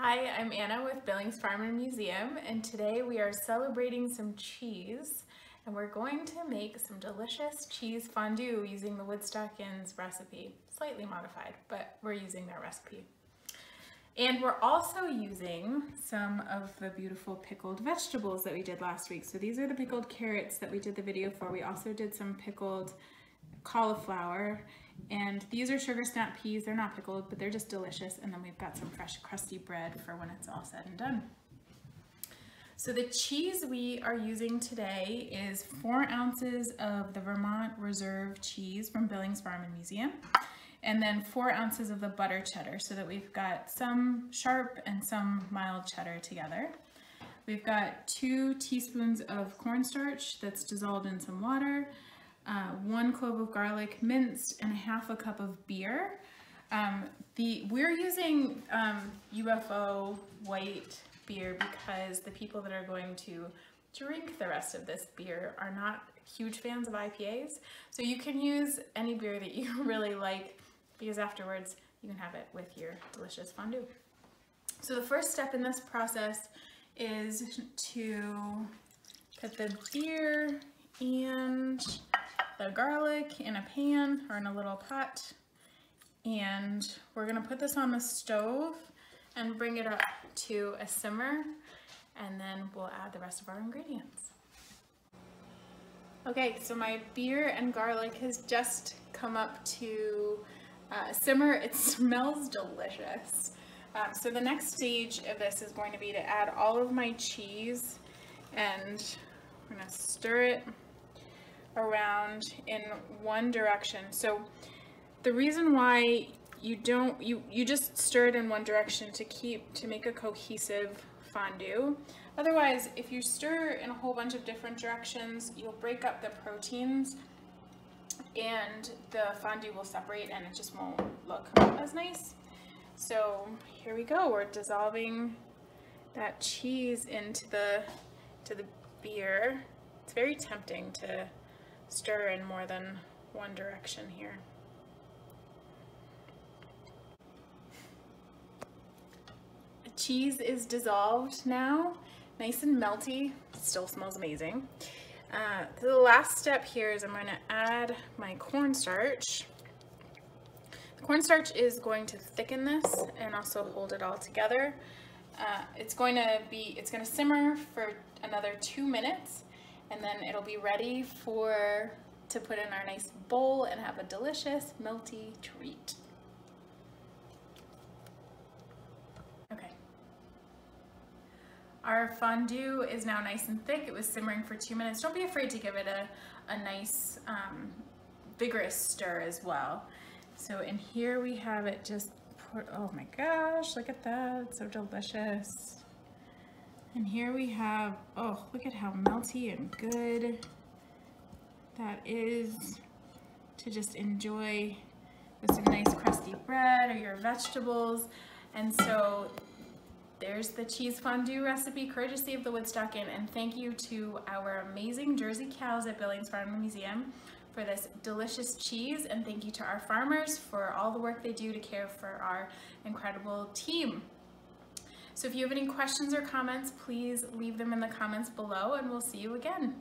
Hi, I'm Anna with Billings Farm Museum, and today we are celebrating some cheese, and we're going to make some delicious cheese fondue using the Woodstock Inn's recipe. Slightly modified, but we're using their recipe. And we're also using some of the beautiful pickled vegetables that we did last week. So these are the pickled carrots that we did the video for. We also did some pickled cauliflower, and these are sugar snap peas. They're not pickled, but they're just delicious. And then we've got some fresh crusty bread for when it's all said and done. So the cheese we are using today is 4 ounces of the Vermont Reserve cheese from Billings Farm Museum, and then 4 ounces of the butter cheddar, so that we've got some sharp and some mild cheddar together. We've got 2 teaspoons of cornstarch that's dissolved in some water, 1 clove of garlic minced, and 1/2 cup of beer. We're using UFO white beer because the people that are going to drink the rest of this beer are not huge fans of IPAs. So you can use any beer that you really like, because afterwards you can have it with your delicious fondue. So the first step in this process is to put the beer and the garlic in a pan or in a little pot, and we're gonna put this on the stove and bring it up to a simmer, and then we'll add the rest of our ingredients. Okay, so my beer and garlic has just come up to a simmer. It smells delicious. So the next stage of this is going to be to add all of my cheese, and we're gonna stir it around in one direction. So the reason why you just stir it in one direction to make a cohesive fondue. Otherwise, if you stir in a whole bunch of different directions, you'll break up the proteins and the fondue will separate and it just won't look as nice. So here we go. We're dissolving that cheese into the beer. It's very tempting to stir in more than one direction here. The cheese is dissolved now, nice and melty. It still smells amazing. The last step here is I'm going to add my cornstarch. The cornstarch is going to thicken this and also hold it all together. It's going to simmer for another 2 minutes, and then it'll be ready to put in our nice bowl and have a delicious melty treat. Okay. Our fondue is now nice and thick. It was simmering for 2 minutes. Don't be afraid to give it a nice vigorous stir as well. So in here we have it just poured. Oh my gosh, look at that, it's so delicious. And here we have, oh, look at how melty and good that is to just enjoy with some nice crusty bread or your vegetables. And so there's the cheese fondue recipe courtesy of the Woodstock Inn, and thank you to our amazing Jersey cows at Billings Farm Museum for this delicious cheese, and thank you to our farmers for all the work they do to care for our incredible team. So if you have any questions or comments, please leave them in the comments below, and we'll see you again.